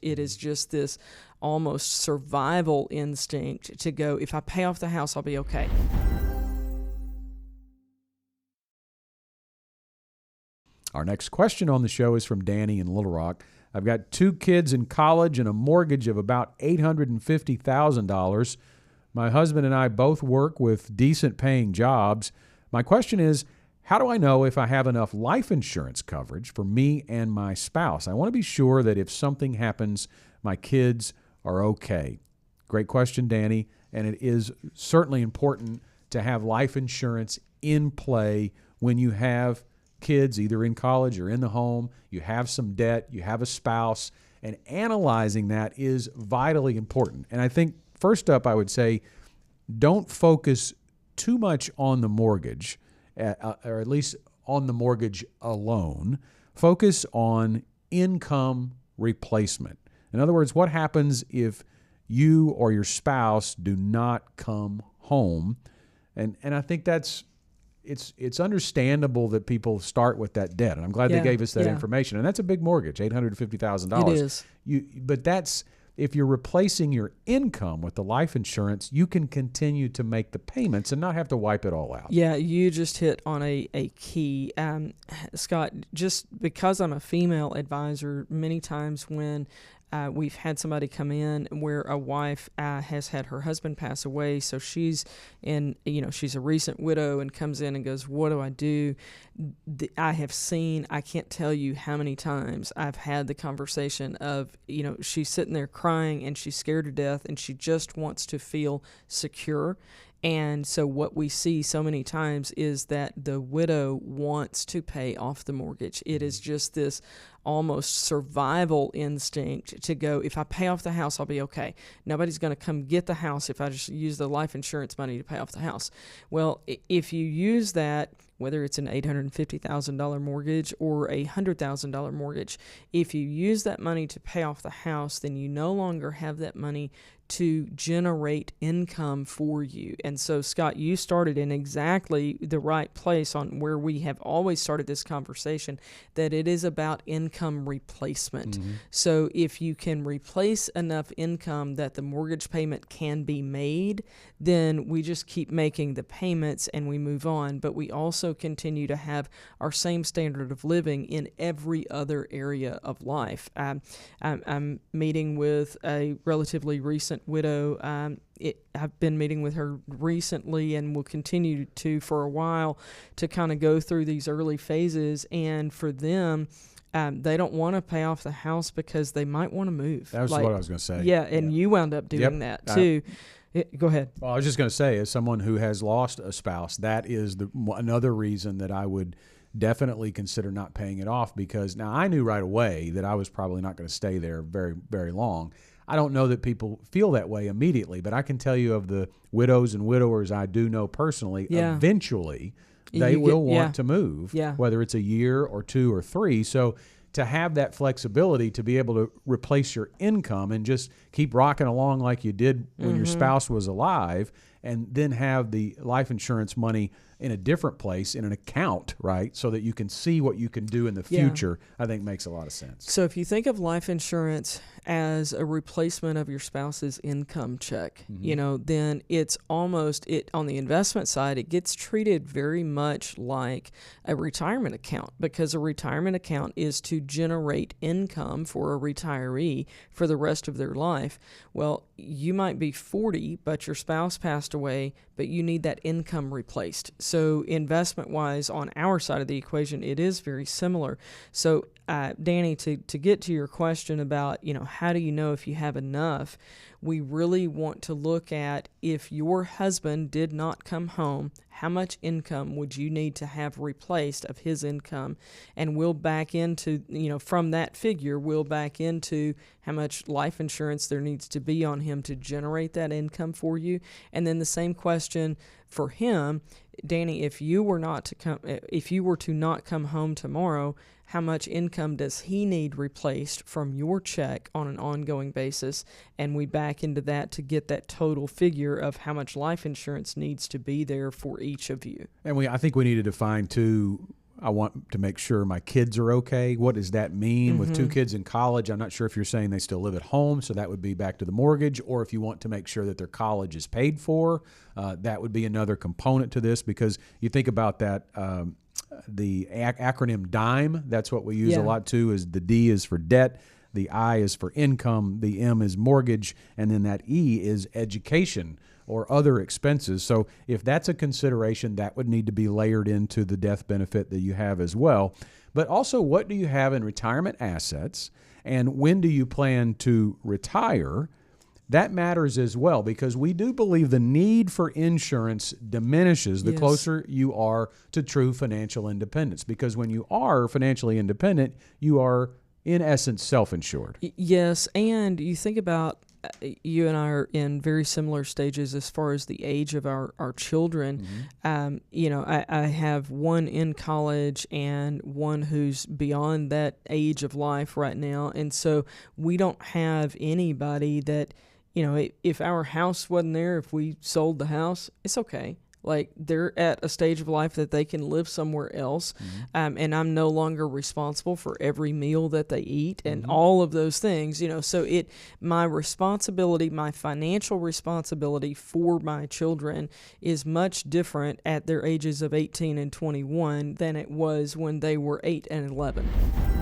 It is just this almost survival instinct to go, if I pay off the house, I'll be okay. Our next question on the show is from Danny in Little Rock. I've got 2 kids in college and a mortgage of about $850,000. My husband and I both work with decent paying jobs. My question is, how do I know if I have enough life insurance coverage for me and my spouse? I want to be sure that if something happens, my kids are okay. Great question, Danny. And it is certainly important to have life insurance in play when you have kids either in college or in the home, you have some debt, you have a spouse, and analyzing that is vitally important. And I think first up, I would say, don't focus too much on the mortgage, or at least on the mortgage alone. Focus on income replacement. In other words, what happens if you or your spouse do not come home? And I think it's understandable that people start with that debt. And I'm glad they gave us that information. And that's a big mortgage, $850,000. It is. But that's, if you're replacing your income with the life insurance, you can continue to make the payments and not have to wipe it all out. Yeah, you just hit on a key. Scott, just because I'm a female advisor, many times when we've had somebody come in where a wife has had her husband pass away, so she's she's a recent widow and comes in and goes, what do I do? I have seen, I can't tell you how many times I've had the conversation of, she's sitting there crying and she's scared to death and she just wants to feel secure. And so what we see so many times is that the widow wants to pay off the mortgage. It is just this almost survival instinct to go, if I pay off the house, I'll be okay. Nobody's going to come get the house if I just use the life insurance money to pay off the house. Well, if you use that, whether it's an $850,000 mortgage or a $100,000 mortgage, if you use that money to pay off the house, then you no longer have that money to generate income for you. And so, Scott, you started in exactly the right place on where we have always started this conversation, that it is about income replacement. Mm-hmm. So if you can replace enough income that the mortgage payment can be made, then we just keep making the payments and we move on. But we also continue to have our same standard of living in every other area of life. I'm meeting with a relatively recent widow. I've been meeting with her recently and will continue to for a while to kind of go through these early phases. And for them, they don't want to pay off the house because they might want to move. That was what I was going to say. Yeah, and you wound up doing that too. Go ahead. Well, I was just going to say, as someone who has lost a spouse, that is another reason that I would definitely consider not paying it off, because now I knew right away that I was probably not going to stay there very, very long. I don't know that people feel that way immediately, but I can tell you of the widows and widowers I do know personally, eventually they will want to move, whether it's a year or 2 or 3. So to have that flexibility to be able to replace your income and just keep rocking along like you did when your spouse was alive, and then have the life insurance money in a different place, in an account, right, so that you can see what you can do in the future, I think makes a lot of sense. So if you think of life insurance as a replacement of your spouse's income check, then it's almost, on the investment side, it gets treated very much like a retirement account, because a retirement account is to generate income for a retiree for the rest of their life. Well, you might be 40, but your spouse passed away, but you need that income replaced. So investment-wise, on our side of the equation, it is very similar. So, Danny, to get to your question about, how do you know if you have enough, we really want to look at, if your husband did not come home, how much income would you need to have replaced of his income? And we'll back into, from that figure, we'll back into how much life insurance there needs to be on him to generate that income for you. And then the same question for him, Danny, if you were to not come home tomorrow, how much income does he need replaced from your check on an ongoing basis? And we back into that to get that total figure of how much life insurance needs to be there for each of you. And I think we need to define too, I want to make sure my kids are okay. What does that mean? With 2 kids in college, I'm not sure if you're saying they still live at home, so that would be back to the mortgage, or if you want to make sure that their college is paid for, that would be another component to this, because you think about that, the acronym DIME, that's what we use a lot too, is the D is for debt, the I is for income, the M is mortgage, and then that E is education or other expenses. So if that's a consideration, that would need to be layered into the death benefit that you have as well. But also, what do you have in retirement assets, and when do you plan to retire? That matters as well, because we do believe the need for insurance diminishes the closer you are to true financial independence. Because when you are financially independent, you are, in essence, self-insured. Yes, and you think about, you and I are in very similar stages as far as the age of our children. I have one in college and one who's beyond that age of life right now. And so we don't have anybody that, if our house wasn't there, if we sold the house, it's okay. Like, they're at a stage of life that they can live somewhere else, and I'm no longer responsible for every meal that they eat and all of those things, So my responsibility, my financial responsibility for my children is much different at their ages of 18 and 21 than it was when they were 8 and 11.